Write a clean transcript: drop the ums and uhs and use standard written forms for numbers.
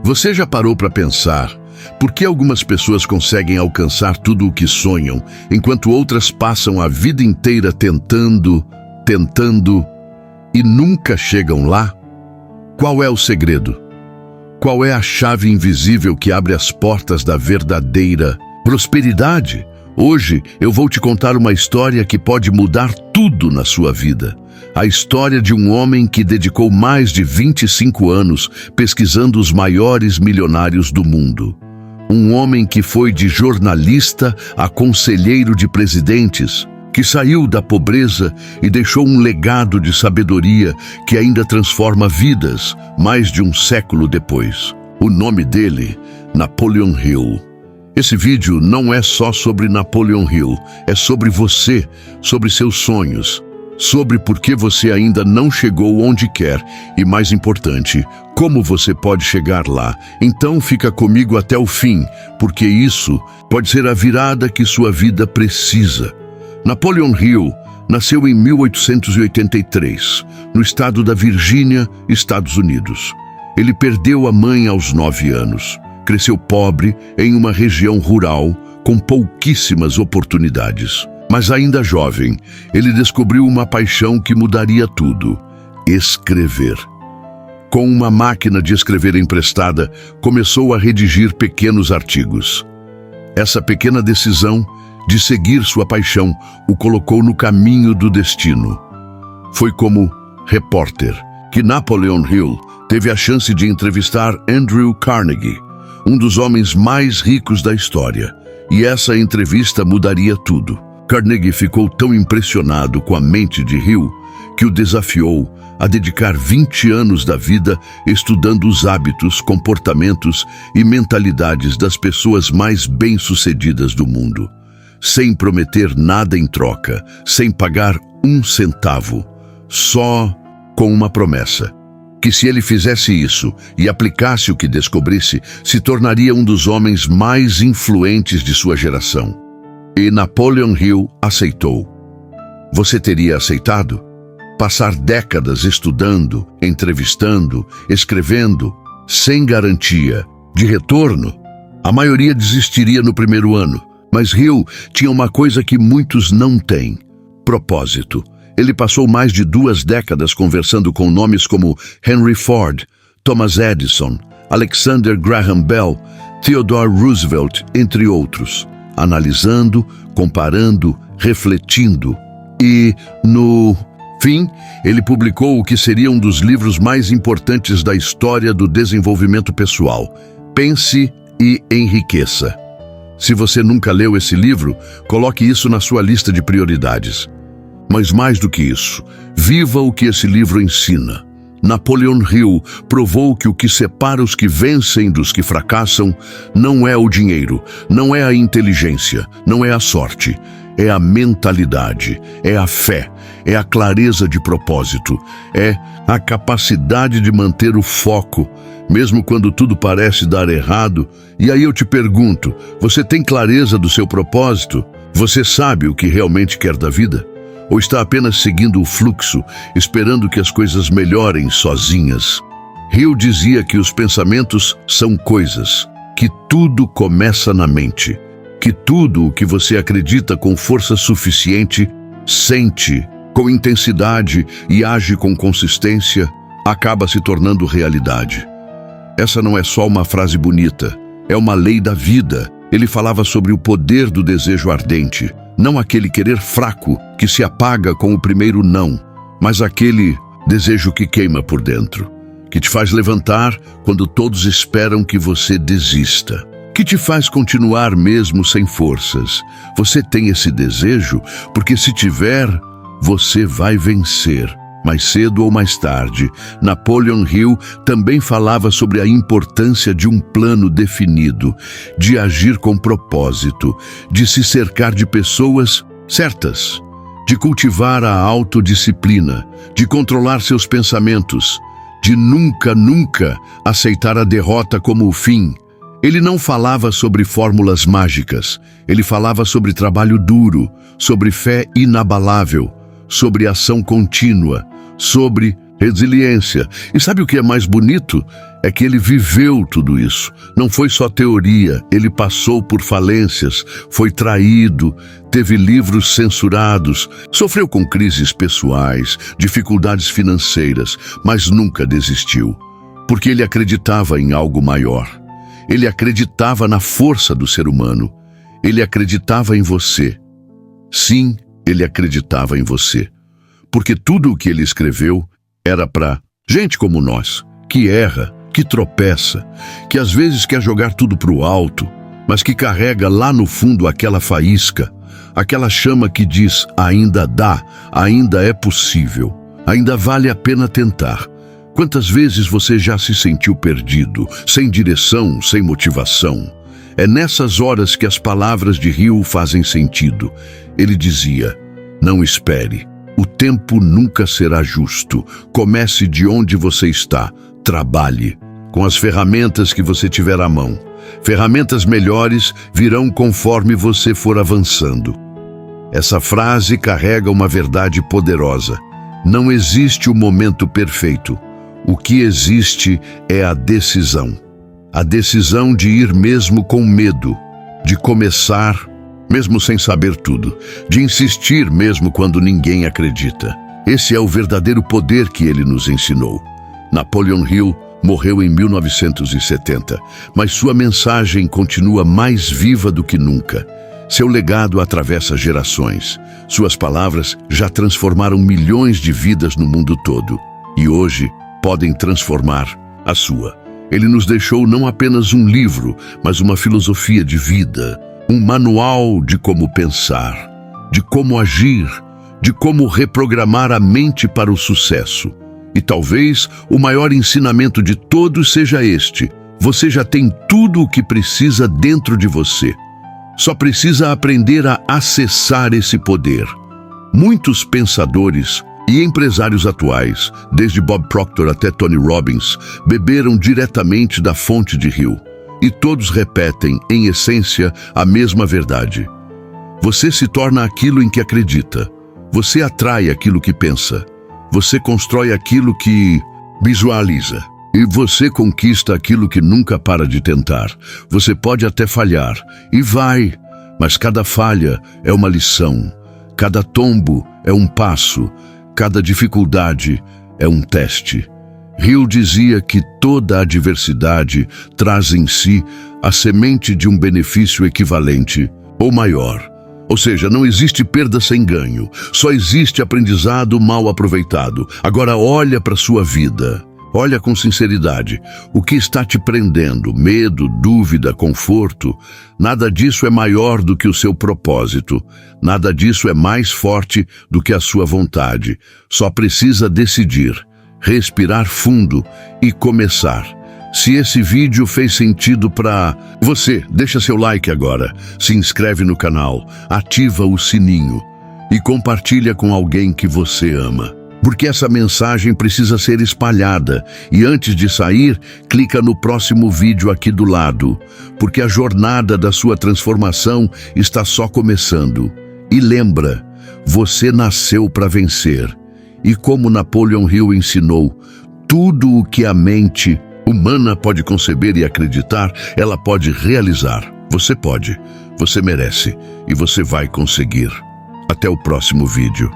Você já parou para pensar por que algumas pessoas conseguem alcançar tudo o que sonham, enquanto outras passam a vida inteira tentando e nunca chegam lá? Qual é o segredo? Qual é a chave invisível que abre as portas da verdadeira prosperidade? Hoje eu vou te contar uma história que pode mudar tudo na sua vida. A história de um homem que dedicou mais de 25 anos pesquisando os maiores milionários do mundo. Um homem que foi de jornalista a conselheiro de presidentes, que saiu da pobreza e deixou um legado de sabedoria que ainda transforma vidas mais de um século depois. O nome dele, Napoleon Hill. Esse vídeo não é só sobre Napoleon Hill, é sobre você, sobre seus sonhos, sobre por que você ainda não chegou onde quer e, mais importante, como você pode chegar lá. Então fica comigo até o fim, porque isso pode ser a virada que sua vida precisa. Napoleon Hill nasceu em 1883, no estado da Virgínia, Estados Unidos. Ele perdeu a mãe aos 9 anos. Cresceu pobre em uma região rural com pouquíssimas oportunidades. Mas ainda jovem, ele descobriu uma paixão que mudaria tudo: escrever. Com uma máquina de escrever emprestada, começou a redigir pequenos artigos. Essa pequena decisão de seguir sua paixão o colocou no caminho do destino. Foi como repórter que Napoleon Hill teve a chance de entrevistar Andrew Carnegie, um dos homens mais ricos da história, e essa entrevista mudaria tudo. Carnegie ficou tão impressionado com a mente de Hill que o desafiou a dedicar 20 anos da vida estudando os hábitos, comportamentos e mentalidades das pessoas mais bem-sucedidas do mundo, sem prometer nada em troca, sem pagar um centavo, só com uma promessa: que se ele fizesse isso e aplicasse o que descobrisse, se tornaria um dos homens mais influentes de sua geração. E Napoleon Hill aceitou. Você teria aceitado? Passar décadas estudando, entrevistando, escrevendo, sem garantia de retorno? A maioria desistiria no primeiro ano, mas Hill tinha uma coisa que muitos não têm: propósito. Ele passou mais de 2 décadas conversando com nomes como Henry Ford, Thomas Edison, Alexander Graham Bell, Theodore Roosevelt, entre outros, analisando, comparando, refletindo. E, no fim, ele publicou o que seria um dos livros mais importantes da história do desenvolvimento pessoal: Pense e Enriqueça. Se você nunca leu esse livro, coloque isso na sua lista de prioridades. Mas mais do que isso, viva o que esse livro ensina. Napoleon Hill provou que o que separa os que vencem dos que fracassam não é o dinheiro, não é a inteligência, não é a sorte. É a mentalidade, é a fé, é a clareza de propósito, é a capacidade de manter o foco, mesmo quando tudo parece dar errado. E aí eu te pergunto, você tem clareza do seu propósito? Você sabe o que realmente quer da vida? Ou está apenas seguindo o fluxo, esperando que as coisas melhorem sozinhas? Hill dizia que os pensamentos são coisas, que tudo começa na mente, que tudo o que você acredita com força suficiente, sente com intensidade e age com consistência, acaba se tornando realidade. Essa não é só uma frase bonita, é uma lei da vida. Ele falava sobre o poder do desejo ardente, não aquele querer fraco que se apaga com o primeiro não, mas aquele desejo que queima por dentro, que te faz levantar quando todos esperam que você desista, que te faz continuar mesmo sem forças. Você tem esse desejo porque, se tiver, você vai vencer. Mais cedo ou mais tarde, Napoleon Hill também falava sobre a importância de um plano definido, de agir com propósito, de se cercar de pessoas certas, de cultivar a autodisciplina, de controlar seus pensamentos, de nunca aceitar a derrota como o fim. Ele não falava sobre fórmulas mágicas, ele falava sobre trabalho duro, sobre fé inabalável, sobre ação contínua, sobre resiliência. E sabe o que é mais bonito? É que ele viveu tudo isso. Não foi só teoria, ele passou por falências, foi traído, teve livros censurados, sofreu com crises pessoais, dificuldades financeiras, mas nunca desistiu, porque ele acreditava em algo maior. Ele acreditava na força do ser humano. Ele acreditava em você. Sim, ele acreditava em você. Porque tudo o que ele escreveu era para gente como nós, que erra, que tropeça, que às vezes quer jogar tudo para o alto, mas que carrega lá no fundo aquela faísca, aquela chama que diz: ainda dá, ainda é possível, ainda vale a pena tentar. Quantas vezes você já se sentiu perdido, sem direção, sem motivação? É nessas horas que as palavras de Hill fazem sentido. Ele dizia: não espere. O tempo nunca será justo. Comece de onde você está. Trabalhe com as ferramentas que você tiver à mão. Ferramentas melhores virão conforme você for avançando. Essa frase carrega uma verdade poderosa. Não existe o momento perfeito. O que existe é a decisão. A decisão de ir mesmo com medo, de começar mesmo sem saber tudo, de insistir mesmo quando ninguém acredita. Esse é o verdadeiro poder que ele nos ensinou. Napoleon Hill morreu em 1970, mas sua mensagem continua mais viva do que nunca. Seu legado atravessa gerações. Suas palavras já transformaram milhões de vidas no mundo todo e hoje podem transformar a sua. Ele nos deixou não apenas um livro, mas uma filosofia de vida, um manual de como pensar, de como agir, de como reprogramar a mente para o sucesso. E talvez o maior ensinamento de todos seja este: você já tem tudo o que precisa dentro de você. Só precisa aprender a acessar esse poder. Muitos pensadores e empresários atuais, desde Bob Proctor até Tony Robbins, beberam diretamente da fonte de Hill. E todos repetem, em essência, a mesma verdade. Você se torna aquilo em que acredita. Você atrai aquilo que pensa. Você constrói aquilo que visualiza. E você conquista aquilo que nunca para de tentar. Você pode até falhar, e vai, mas cada falha é uma lição. Cada tombo é um passo. Cada dificuldade é um teste. Hill dizia que toda adversidade traz em si a semente de um benefício equivalente ou maior. Ou seja, não existe perda sem ganho, só existe aprendizado mal aproveitado. Agora olha para a sua vida, olha com sinceridade. O que está te prendendo? Medo, dúvida, conforto? Nada disso é maior do que o seu propósito. Nada disso é mais forte do que a sua vontade. Só precisa decidir, respirar fundo e começar. Se esse vídeo fez sentido para você, deixa seu like agora, se inscreve no canal, ativa o sininho e compartilha com alguém que você ama. Porque essa mensagem precisa ser espalhada. E antes de sair, clica no próximo vídeo aqui do lado, porque a jornada da sua transformação está só começando. E lembra, você nasceu para vencer. E como Napoleon Hill ensinou, tudo o que a mente humana pode conceber e acreditar, ela pode realizar. Você pode, você merece e você vai conseguir. Até o próximo vídeo.